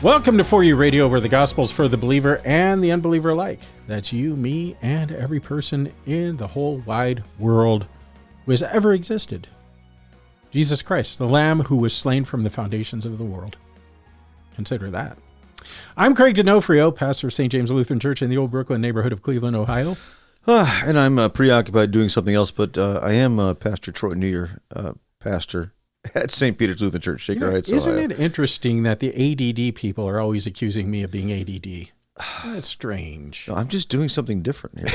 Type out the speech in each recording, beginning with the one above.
Welcome to For You Radio, where the gospel's for the believer and the unbeliever alike. That's you, me, and every person in the whole wide world who has ever existed. Jesus Christ, the Lamb who was slain from the foundations of the world. Consider that. I'm Craig Donofrio, pastor of St. James Lutheran Church in the Old Brooklyn neighborhood of Cleveland, Ohio. And I'm preoccupied doing something else, but I am Pastor Troy Neujahr, pastor at St. Peter's Lutheran Church, Shaker Heights, Isn't Ohio. it interesting that the ADD people are always accusing me of being ADD? That's strange. No, I'm just doing something different here.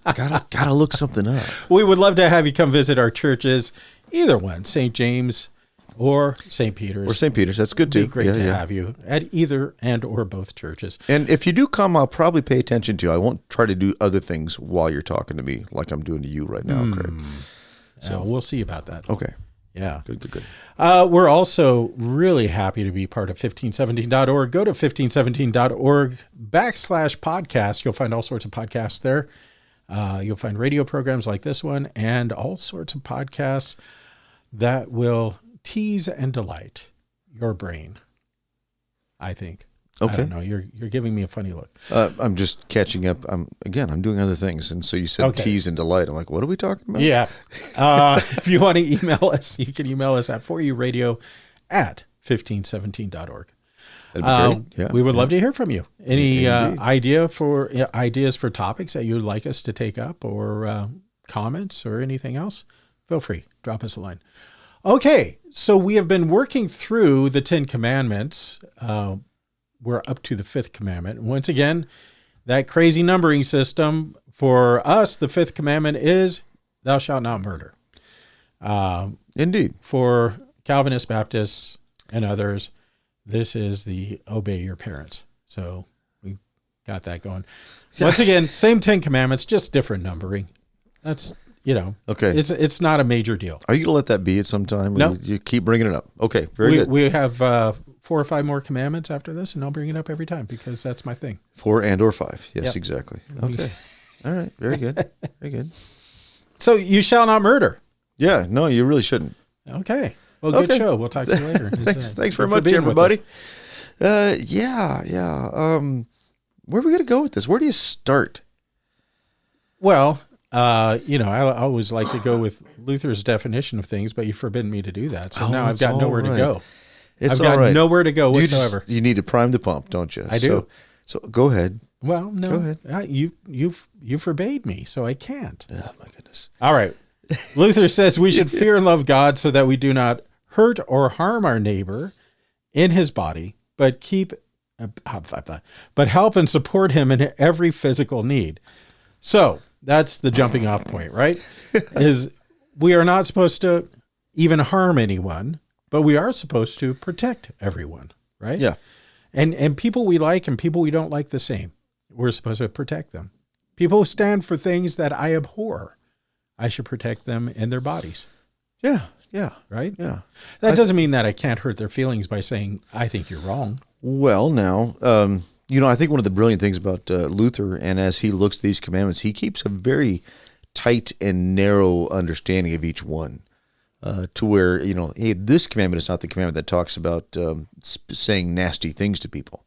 Gotta look something up. We would love to have you come visit our churches, either one, St. James or St. Peter's. Or St. Peter's, that's good too. It'd be great to have you at either and or both churches. And if you do come, I'll probably pay attention to you. I won't try to do other things while you're talking to me like I'm doing to you right now, Craig. So we'll see about that. Okay. Yeah. Good. We're also really happy to be part of 1517.org. Go to 1517.org/podcast. You'll find all sorts of podcasts there. You'll find radio programs like this one and all sorts of podcasts that will tease and delight your brain, I think. Okay. I don't know. You're giving me a funny look. I'm just catching up. I'm doing other things. And so you said tease and delight. I'm like, what are we talking about? Yeah. If you want to email us, you can email us at foryouradio@1517.org. That'd be great. Yeah. We would love to hear from you. Any ideas for topics that you'd like us to take up, or comments or anything else? Feel free. Drop us a line. Okay. So we have been working through the 10 Commandments. We're up to the 5th commandment. Once again, that crazy numbering system for us, the 5th commandment is thou shalt not murder. Indeed. For Calvinists, Baptists, and others, this is the obey your parents. So we got that going. Once again, same 10 commandments, just different numbering. That's, okay. It's not a major deal. Are you going to let that be at some time? No. You keep bringing it up. Okay, very good. We have 4 or 5 more commandments after this, and I'll bring it up every time because that's my thing. 4 and or 5. Yes, Yep. Exactly. Okay. All right. Very good. Very good. So you shall not murder. Yeah. No, you really shouldn't. Okay. Well, good show. We'll talk to you later. Thanks very much, everybody. Yeah. Where are we going to go with this? Where do you start? Well, I always like to go with Luther's definition of things, but you've forbidden me to do that. So now I've got nowhere to go. I've got nowhere to go whatsoever. You need to prime the pump, don't you? I do. So go ahead. Well, no. Go ahead. You forbade me, so I can't. Oh, my goodness. All right. Luther says we should fear and love God so that we do not hurt or harm our neighbor in his body, but help and support him in every physical need. So that's the jumping off point, right? Is we are not supposed to even harm anyone, but we are supposed to protect everyone, right? Yeah. And people we like and people we don't like the same. We're supposed to protect them. People who stand for things that I abhor, I should protect them in their bodies. Yeah. Right? Yeah. That doesn't mean that I can't hurt their feelings by saying, I think you're wrong. Well, now, I think one of the brilliant things about Luther, and as he looks at these commandments, he keeps a very tight and narrow understanding of each one. To where, hey, this commandment is not the commandment that talks about saying nasty things to people.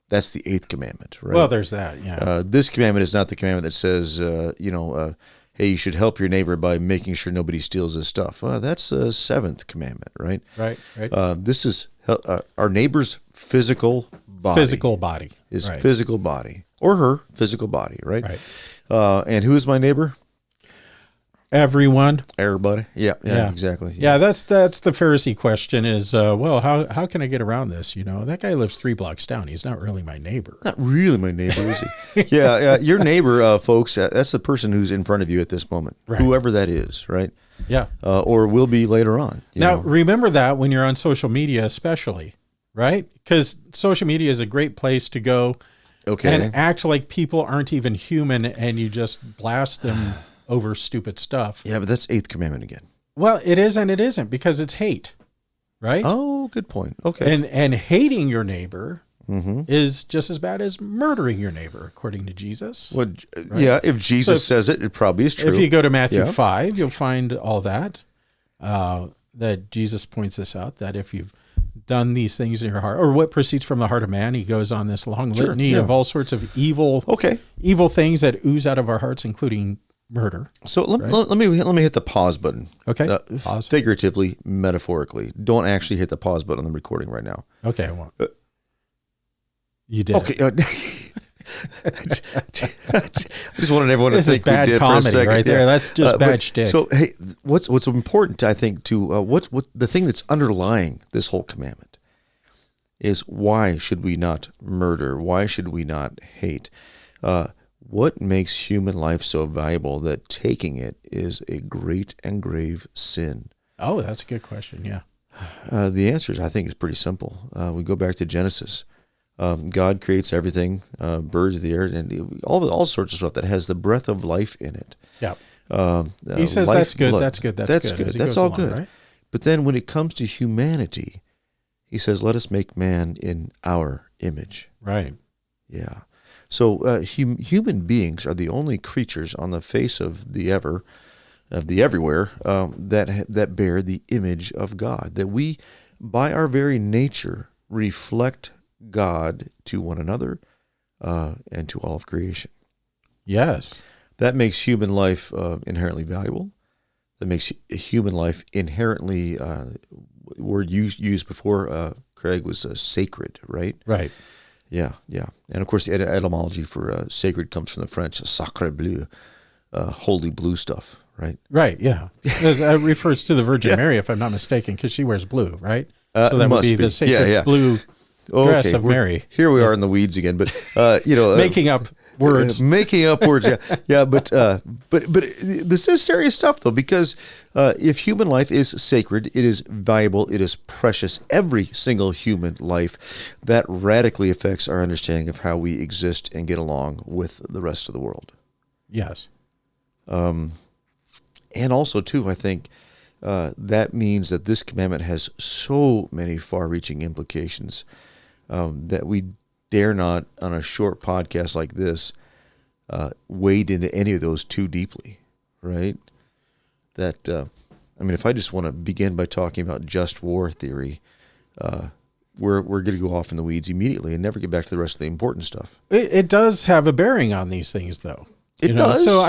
That's the 8th commandment, right? Well, there's that, yeah. This commandment is not the commandment that says, hey, you should help your neighbor by making sure nobody steals his stuff. That's the 7th commandment, right? Right. This is our neighbor's physical body. Physical body. His right. physical body. Or her physical body, right? Right. And who is my neighbor? Everyone. Everybody. Yeah, exactly. Yeah, that's the Pharisee question is, how can I get around this? That guy lives 3 blocks down. He's not really my neighbor. Not really my neighbor, is he? Yeah, your neighbor, folks, that's the person who's in front of you at this moment, right. Whoever that is, right? Yeah. Or will be later on. Now, remember that when you're on social media especially, right? Because social media is a great place to go and act like people aren't even human and you just blast them over stupid stuff. Yeah, but that's 8th commandment again. Well, it is and it isn't because it's hate, right? Oh, good point. Okay. And hating your neighbor is just as bad as murdering your neighbor, according to Jesus. Well, right? Yeah, if Jesus says it, it probably is true. If you go to Matthew 5, you'll find all that. That Jesus points this out, that if you've done these things in your heart, or what proceeds from the heart of man. He goes on this long litany of all sorts of evil things that ooze out of our hearts, including murder. So let me hit the pause button. Okay. Pause. Figuratively, metaphorically. Don't actually hit the pause button on the recording right now. Okay, I won't. You did. Okay. I just wanted everyone to think we did for a second. Right there. That's just bad shtick. So, hey, what's important, I think, to what the thing that's underlying this whole commandment is, why should we not murder? Why should we not hate? What makes human life so valuable that taking it is a great and grave sin? Oh, that's a good question. Yeah. The answer, I think, is pretty simple. We go back to Genesis. God creates everything, birds of the air, and all sorts of stuff that has the breath of life in it. Yeah. He says life, that's good. Blood. That's good. That's good. That's all good. Right? But then when it comes to humanity, he says, "Let us make man in our image." Right. Yeah. So human beings are the only creatures on the face of the everywhere that bear the image of God. That we, by our very nature, reflect God to one another and to all of creation. Yes. That makes human life inherently valuable. That makes human life inherently, word used before, Craig, was sacred, right? Right. Yeah. And of course, the etymology for sacred comes from the French, sacre bleu, holy blue stuff, right? Right, yeah. It refers to the Virgin Mary, if I'm not mistaken, because she wears blue, right? So that would be the sacred blue dress of Mary. Here we are in the weeds again, but making up words. Yeah. But this is serious stuff, though, because if human life is sacred, it is valuable, it is precious. Every single human life, that radically affects our understanding of how we exist and get along with the rest of the world. Yes. And also, too, I think that means that this commandment has so many far-reaching implications that we dare not, on a short podcast like this, wade into any of those too deeply, right? That, if I just want to begin by talking about just war theory, we're going to go off in the weeds immediately and never get back to the rest of the important stuff. It does have a bearing on these things, though. It does. So,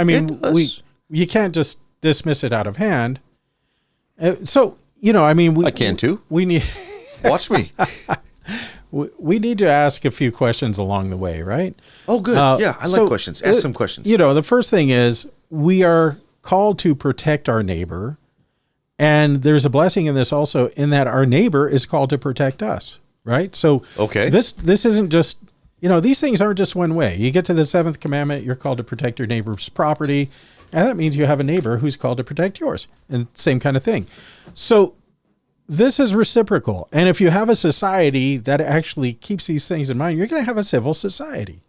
you can't just dismiss it out of hand. I can too. We need watch me. We need to ask a few questions along the way, right? Oh, good. I like questions. Ask some questions. The first thing is, we are called to protect our neighbor, and there's a blessing in this also, in that our neighbor is called to protect us, right? So, this isn't just, these things aren't just one way. You get to the seventh commandment, you're called to protect your neighbor's property, and that means you have a neighbor who's called to protect yours, and same kind of thing. So this is reciprocal. And if you have a society that actually keeps these things in mind, you're going to have a civil society,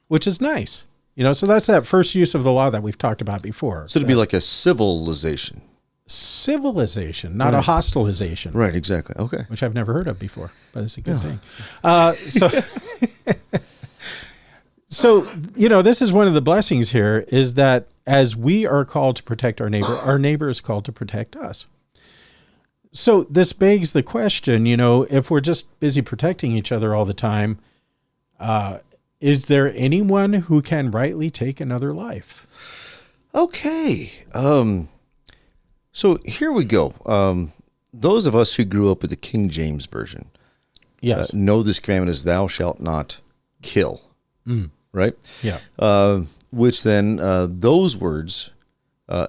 which is nice. So that's that first use of the law that we've talked about before. So it'd be like a civilization. Civilization, not a hostilization. Right, exactly. Okay. Which I've never heard of before, but it's a good thing. So, this is one of the blessings here, is that as we are called to protect our neighbor is called to protect us. So this begs the question, if we're just busy protecting each other all the time, is there anyone who can rightly take another life? Okay. So here we go. Those of us who grew up with the King James Version know this commandment is thou shalt not kill. Right? Yeah. Which then those words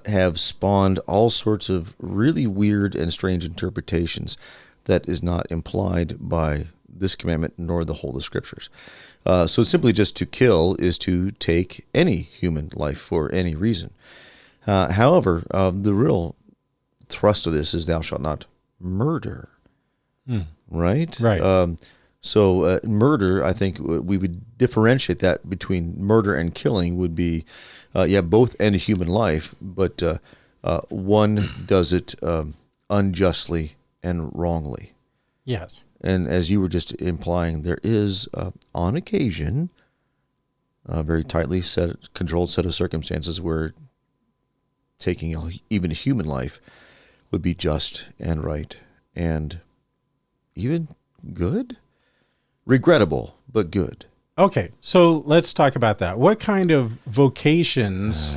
have spawned all sorts of really weird and strange interpretations that is not implied by this commandment nor the whole of the Scriptures. So simply just to kill is to take any human life for any reason. However, the real thrust of this is thou shalt not murder. Right? Right. So murder, I think we would differentiate that between murder and killing would be, both end a human life, but one does it unjustly and wrongly. Yes. And as you were just implying, there is, on occasion, a very tightly controlled set of circumstances where taking even a human life would be just and right and even good. Regrettable, but good. Okay, so let's talk about that. What kind of vocations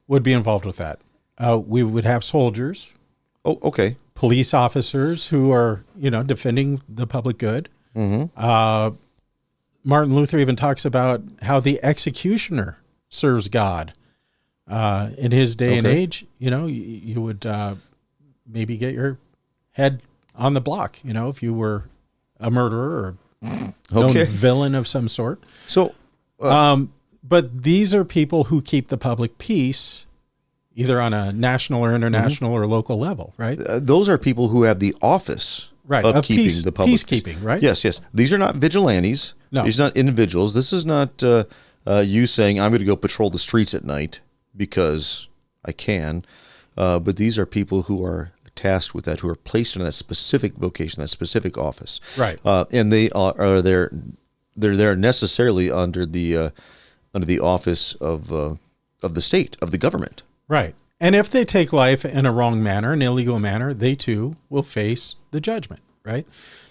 would be involved with that? We would have soldiers. Oh, okay. Police officers who are, defending the public good. Mm-hmm. Martin Luther even talks about how the executioner serves God. In his day and age, you would maybe get your head on the block, if you were a murderer or known villain of some sort. So, but these are people who keep the public peace, either on a national or international or local level, right? Those are people who have the office of keeping the public peacekeeping, right? Yes. These are not vigilantes. No. These are not individuals. This is not you saying, I'm going to go patrol the streets at night because I can. But these are people who are tasked with that, who are placed in that specific vocation, that specific office. Right. And they are there. They're there necessarily under the office of the state, of the government. Right. And if they take life in a wrong manner, an illegal manner, they too will face the judgment, right?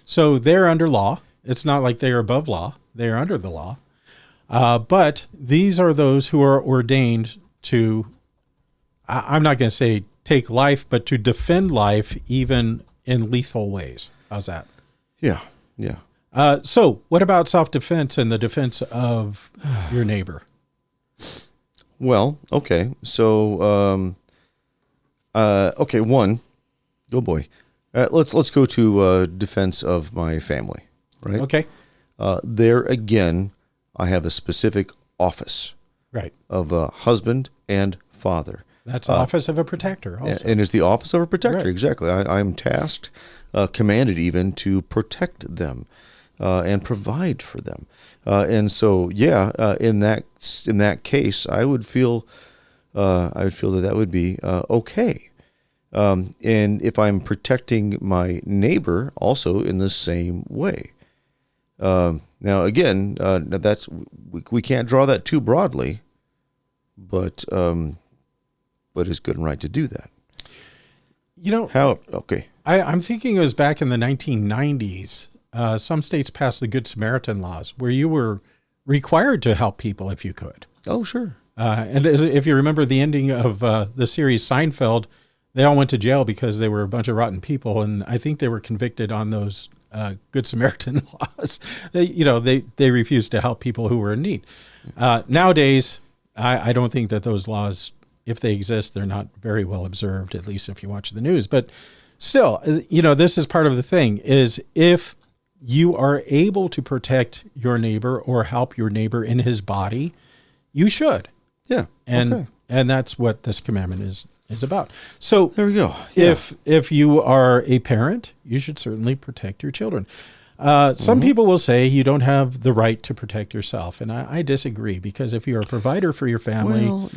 So they're under law. It's not like they are above law. They are under the law. But these are those who are ordained to, I'm not going to say take life, but to defend life even in lethal ways. How's that? Yeah. So what about self-defense and the defense of your neighbor? Well, okay. So, one, oh boy. Let's go to defense of my family, right? Okay. There again, I have a specific office, right, of a husband and father. That's the office of a protector also. And it's the office of a protector, right. Exactly. I'm tasked, commanded even, to protect them and provide for them. And so, in that case, I would feel that would be okay. And if I'm protecting my neighbor, also in the same way. Now, again, that's we can't draw that too broadly, but it's good and right to do that. How? Okay. I'm thinking it was back in the 1990s. Some states passed the Good Samaritan laws where you were required to help people if you could. Oh, sure. And if you remember the ending of the series Seinfeld, they all went to jail because they were a bunch of rotten people. And I think they were convicted on those Good Samaritan laws. They refused to help people who were in need. Nowadays, I don't think that those laws, if they exist, they're not very well observed, at least if you watch the news. But still, this is part of the thing, is if you are able to protect your neighbor or help your neighbor in his body, you should. Yeah. And that's what this commandment is about. So there we go. Yeah. If you are a parent, you should certainly protect your children. Some people will say you don't have the right to protect yourself. And I disagree, because if you're a provider for your family,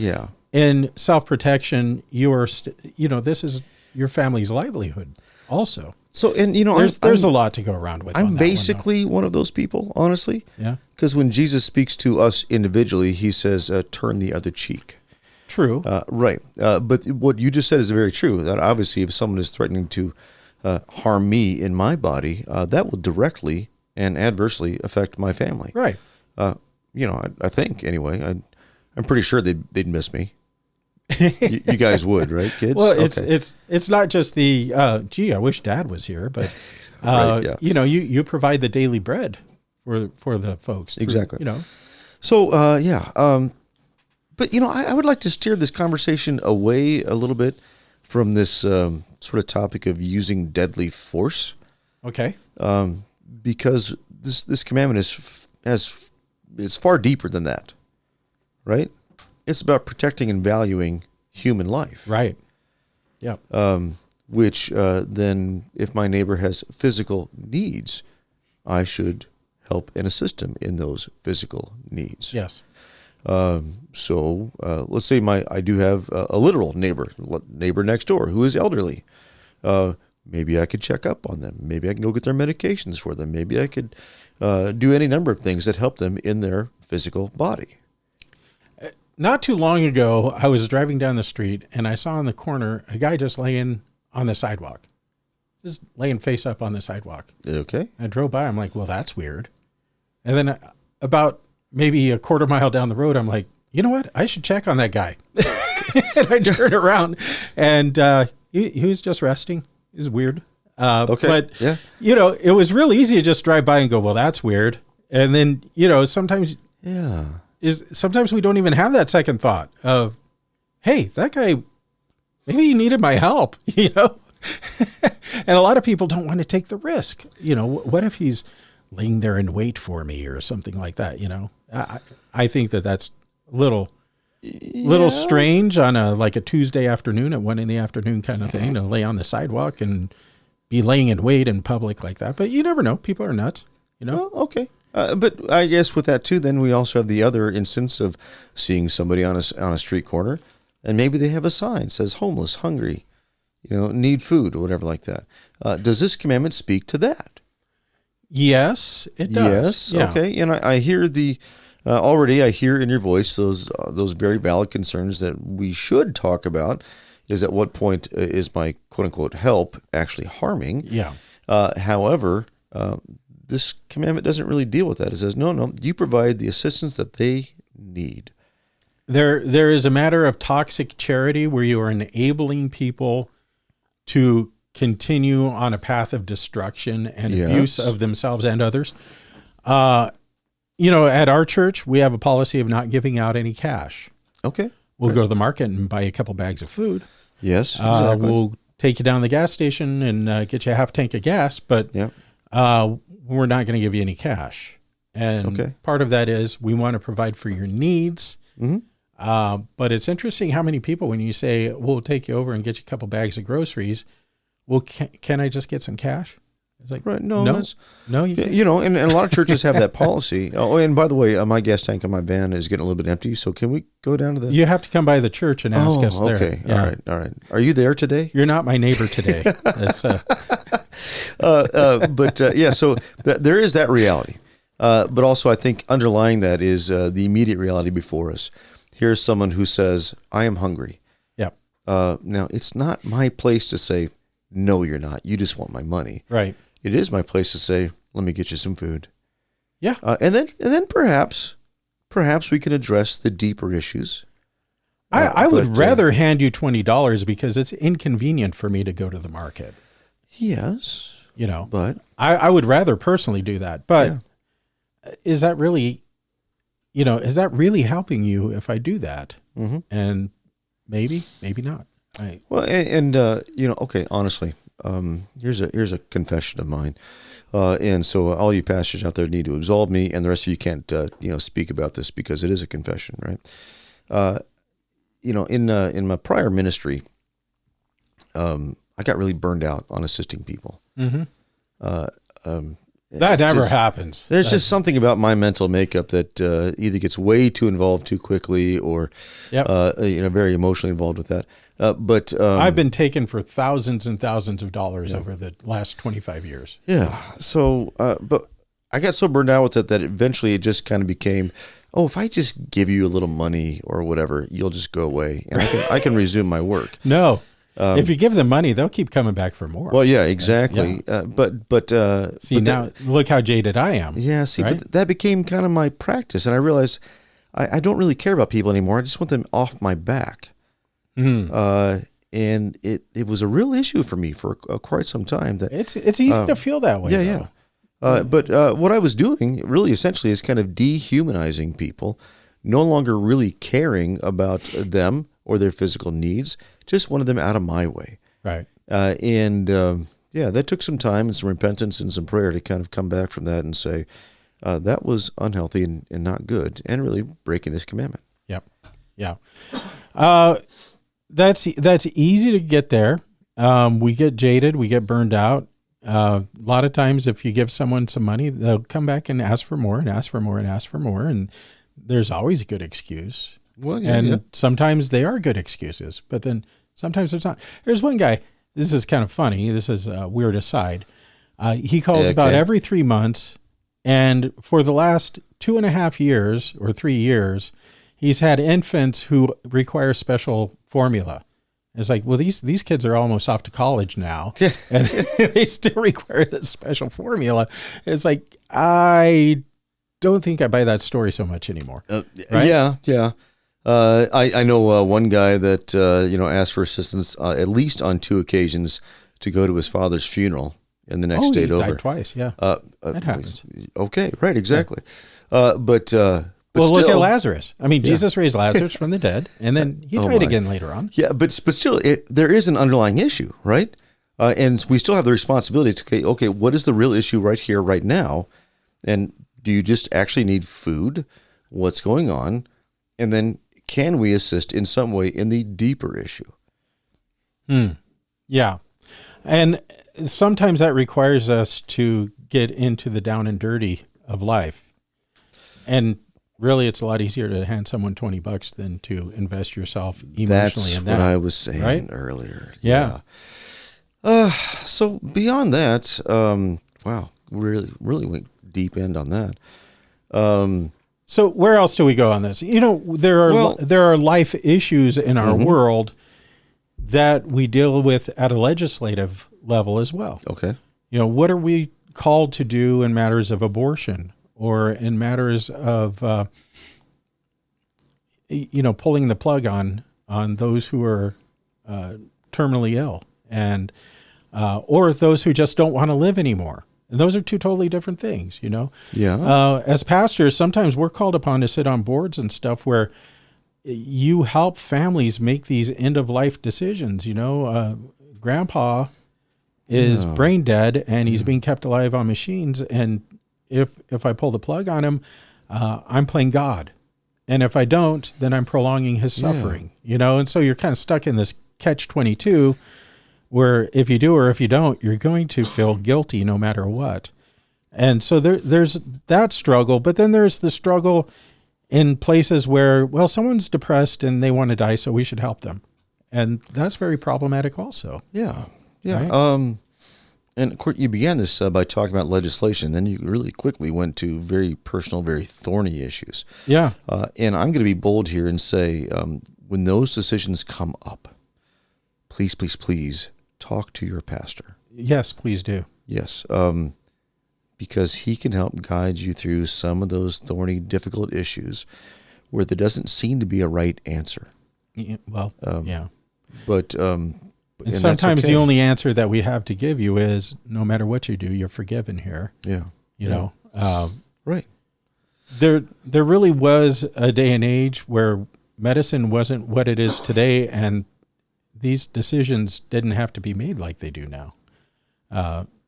in self-protection, you are, this is your family's livelihood also. So, and there's a lot to go around with. I'm basically one of those people, honestly. Yeah. Because when Jesus speaks to us individually, he says, turn the other cheek. True. Right. But what you just said is very true. That obviously if someone is threatening to harm me in my body, that will directly and adversely affect my family. Right. I think, anyway, I'm pretty sure they'd miss me. You guys would, right, kids? Well, it's not just the I wish Dad was here, but right, yeah. You provide the daily bread for the folks. Exactly. So but I would like to steer this conversation away a little bit from this sort of topic of using deadly force. Okay. Because this commandment is far deeper than that, right? It's about protecting and valuing human life. Right. Yeah. Which then, if my neighbor has physical needs, I should help and assist him in those physical needs. Yes. So let's say I do have a literal neighbor next door who is elderly. Maybe I could check up on them. Maybe I can go get their medications for them. Maybe I could do any number of things that help them in their physical body. Not too long ago, I was driving down the street and I saw in the corner a guy just laying on the sidewalk. just laying face up on the sidewalk. Okay. I drove by. I'm like, well, that's weird. And then about maybe a quarter mile down the road, I'm like, you know what? I should check on that guy. And I turned around, and he was just resting. It was weird. Okay. But, Yeah. it was real easy to just drive by and go, well, that's weird. And then, sometimes we don't even have that second thought of, hey, that guy, maybe he needed my help, And a lot of people don't want to take the risk. What if he's laying there in wait for me or something like that, I think that's a little strange on a Tuesday afternoon at 1 p.m. kind of thing to lay on the sidewalk and be laying in wait in public like that. But you never know. People are nuts, Well, okay. But I guess with that too, then we also have the other instance of seeing somebody on a street corner, and maybe they have a sign that says homeless, hungry, need food or whatever like that. Does this commandment speak to that? Yes, it does. Yes. Yeah. Okay. And I hear already I hear in your voice those very valid concerns that we should talk about. Is at what point is my quote unquote help actually harming? Yeah. However, this commandment doesn't really deal with that. It says, no, you provide the assistance that they need. There is a matter of toxic charity where you are enabling people to continue on a path of destruction and abuse of themselves and others. At our church, we have a policy of not giving out any cash. Okay. We'll go to the market and buy a couple bags of food. Yes, exactly. We'll take you down to the gas station and get you a half tank of gas, but we're not going to give you any cash. And part of that is we want to provide for your needs. Mm-hmm. But it's interesting how many people, when you say, we'll take you over and get you a couple bags of groceries, well, can I just get some cash? It's like, right. No, you can't. And a lot of churches have that policy. Oh, and by the way, my gas tank on my van is getting a little bit empty. So can we go down to the... You have to come by the church and ask us there. Okay. Yeah. All right. Are you there today? You're not my neighbor today. So there is that reality. But also I think underlying that is the immediate reality before us. Here's someone who says, I am hungry. Yeah. Now, it's not my place to say, no, you're not. You just want my money. Right. It is my place to say, let me get you some food. Yeah. And then perhaps we can address the deeper issues. I would rather hand you $20 because it's inconvenient for me to go to the market. Yes. But I would rather personally do that. But is that really, helping you if I do that? Mm-hmm. And maybe not. Right. Well, okay, honestly, here's a confession of mine. And so all you pastors out there need to absolve me, and the rest of you can't, speak about this because it is a confession, right? In my prior ministry, I got really burned out on assisting people. Mm-hmm. That never happens. There's just something about my mental makeup that either gets way too involved too quickly or, very emotionally involved with that. But I've been taken for thousands and thousands of dollars over the last 25 years. Yeah. So, but I got so burned out with it that eventually it just kind of became, if I just give you a little money or whatever, you'll just go away and I can resume my work. No. If you give them money, they'll keep coming back for more. Well, yeah, exactly. Now look how jaded I am. Yeah. See, right? But that became kind of my practice, and I realized I don't really care about people anymore. I just want them off my back. Mm-hmm. And it was a real issue for me for quite some time. That it's easy to feel that way. Yeah, yeah. But what I was doing really essentially is kind of dehumanizing people, no longer really caring about them or their physical needs. Just wanted them out of my way. Right. That took some time and some repentance and some prayer to kind of come back from that and say, that was unhealthy and not good and really breaking this commandment. Yep. Yeah. That's easy to get there. We get jaded, we get burned out. A lot of times if you give someone some money, they'll come back and ask for more and ask for more and ask for more. And there's always a good excuse. Well, yeah, sometimes they are good excuses, but then sometimes there's not. There's one guy, this is kind of funny. This is a weird aside. He calls about every 3 months, and for the last 2.5 years or 3 years, he's had infants who require special formula. It's like, well, these kids are almost off to college now, and they still require this special formula. It's like, I don't think I buy that story so much anymore. Right? Yeah. I know one guy that asked for assistance at least on 2 occasions to go to his father's funeral in the next state over. Died twice. Yeah, that happens. Okay, right, exactly. But well, still, look at Lazarus. I mean, Jesus raised Lazarus from the dead, and then he died again later on. Yeah, but still, there is an underlying issue, right? And we still have the responsibility to, okay, what is the real issue right here, right now? And do you just actually need food? What's going on? And then can we assist in some way in the deeper issue? Yeah. And sometimes that requires us to get into the down and dirty of life. And really, it's a lot easier to hand someone $20 than to invest yourself emotionally in that. That's what I was saying earlier. Yeah. So beyond that, wow, really went deep end on that. So where else do we go on this? There are life issues in our world that we deal with at a legislative level as well. Okay. What are we called to do in matters of abortion or in matters of, pulling the plug on those who are terminally ill and or those who just don't want to live anymore. And those are 2 totally different things, Yeah. As pastors, sometimes we're called upon to sit on boards and stuff where you help families make these end-of-life decisions. Grandpa is brain dead, and he's being kept alive on machines. And if I pull the plug on him, I'm playing God. And if I don't, then I'm prolonging his suffering, And so you're kind of stuck in this catch-22 where if you do or if you don't, you're going to feel guilty no matter what. And so there's that struggle, but then there's the struggle in places where, well, someone's depressed and they want to die, so we should help them. And that's very problematic also. Yeah. Right? And of course, you began this by talking about legislation. Then you really quickly went to very personal, very thorny issues. Yeah. And I'm going to be bold here and say, when those decisions come up, please talk to your pastor. Yes, please do. Yes. Because he can help guide you through some of those thorny, difficult issues where there doesn't seem to be a right answer. Well, yeah. But and sometimes the only answer that we have to give you is, no matter what you do, you're forgiven here. Yeah. You know, right. There really was a day and age where medicine wasn't what it is today, and these decisions didn't have to be made like they do now.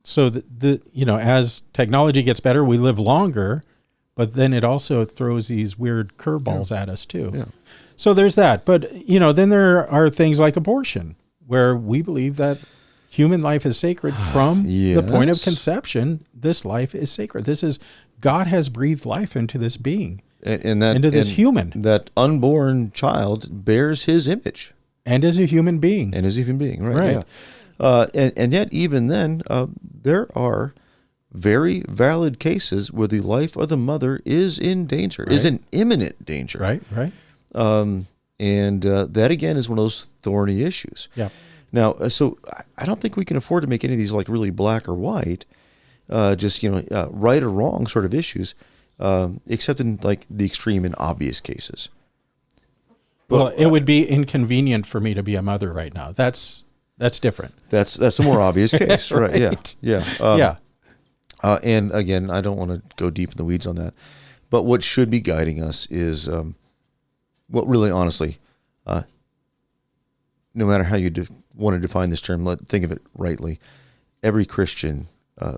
So as technology gets better, we live longer, but then it also throws these weird curveballs at us too. Yeah. So there's that. But, then there are things like abortion, where we believe that human life is sacred from the point of conception. This life is sacred. God has breathed life into this being, into this human. That unborn child bears his image. And is a human being. Right. Yeah. And yet, even then, there are very valid cases where the life of the mother is in danger, is in imminent danger. Right. And that, again, is one of those thorny issues. Yeah. Now, so I don't think we can afford to make any of these like really black or white, right or wrong sort of issues, except in like the extreme and obvious cases. Well, it would be inconvenient for me to be a mother right now. That's different. That's a more obvious case, right? Yeah. And again, I don't want to go deep in the weeds on that, but what should be guiding us is, really honestly, no matter how you want to define this term, think of it rightly. Every Christian,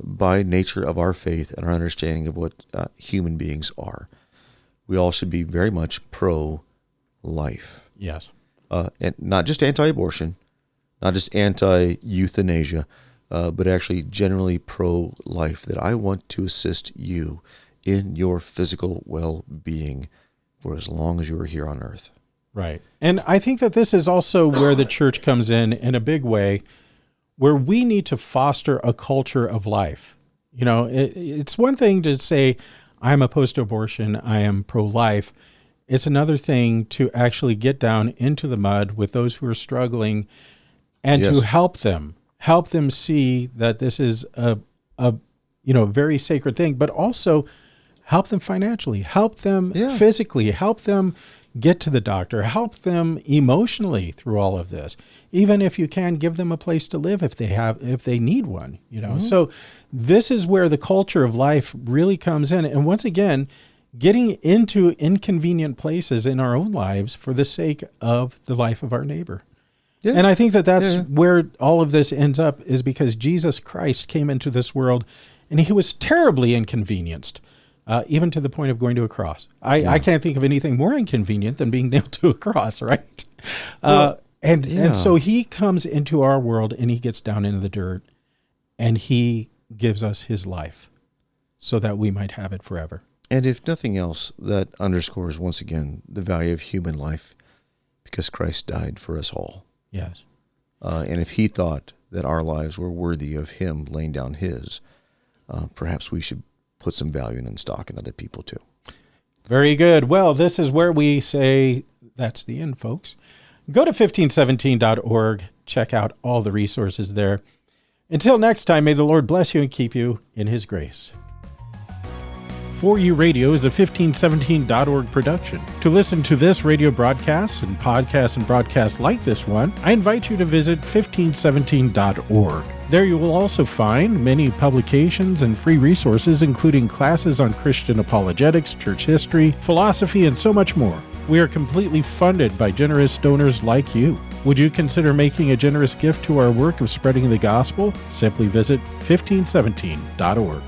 by nature of our faith and our understanding of what human beings are, we all should be very much pro-life. Yes. And not just anti-abortion, not just anti-euthanasia, but actually generally pro-life, that I want to assist you in your physical well-being for as long as you are here on earth. Right. And I think that this is also where the church comes in a big way, where we need to foster a culture of life. It's one thing to say, I'm opposed to abortion, I am pro-life, It's another thing to actually get down into the mud with those who are struggling and to help them see that this is a very sacred thing, but also help them financially, help them physically, help them get to the doctor, help them emotionally through all of this. Even if you can, give them a place to live if they need one, So this is where the culture of life really comes in. And once again, getting into inconvenient places in our own lives for the sake of the life of our neighbor. Yeah. And I think that's where all of this ends up, is because Jesus Christ came into this world and he was terribly inconvenienced, even to the point of going to a cross. I can't think of anything more inconvenient than being nailed to a cross, right? And so he comes into our world and he gets down into the dirt and he gives us his life so that we might have it forever. And if nothing else, that underscores once again the value of human life, because Christ died for us all. Yes. And if he thought that our lives were worthy of him laying down his, perhaps we should put some value and stock in other people too. Very good. Well, this is where we say that's the end, folks. Go to 1517.org. Check out all the resources there. Until next time, may the Lord bless you and keep you in his grace. For You Radio is a 1517.org production. To listen to this radio broadcast and broadcasts like this one, I invite you to visit 1517.org. There you will also find many publications and free resources, including classes on Christian apologetics, church history, philosophy, and so much more. We are completely funded by generous donors like you. Would you consider making a generous gift to our work of spreading the gospel? Simply visit 1517.org.